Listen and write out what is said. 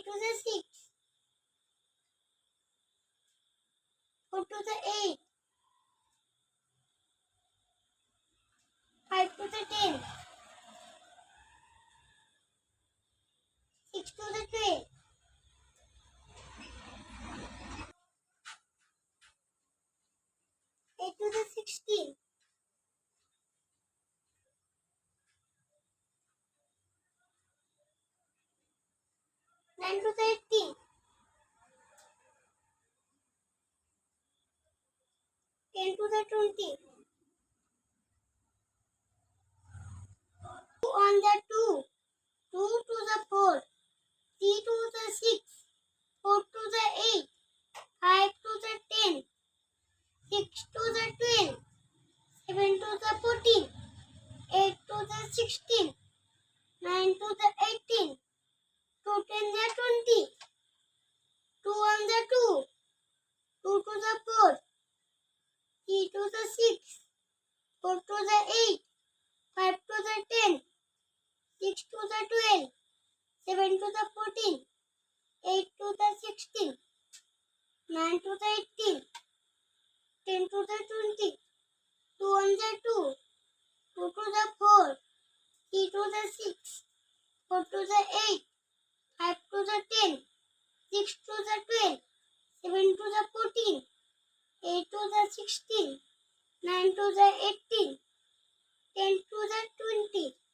to the 6, 4 to the 8, 5 to the 10, 6 to the 12, 8 to the 16, 9 to the 18, 10 to the 20, 2 on the 2, 2 to the 4, 3 to the 6, 4 to the 8, 5 to the 10, 6 to the 12, 7 to the 14, 8 to the 16, 9 to the 18, 2 10 the 20, 2 on the 2, 2 to the 4, 3 to the 6, 4 to the 8, 5 to the 10, 6 to the 12, 7 to the 14, 8 to the 16, 9 to the 18, 10 to the 20, 2 on the 2, 2 to the 4, 3 to the 6, 4 to the 8, 5 to the 10, 6 to the 12, 7 to the 14, 8 to the 16, 9 to the 18, 10 to the 20.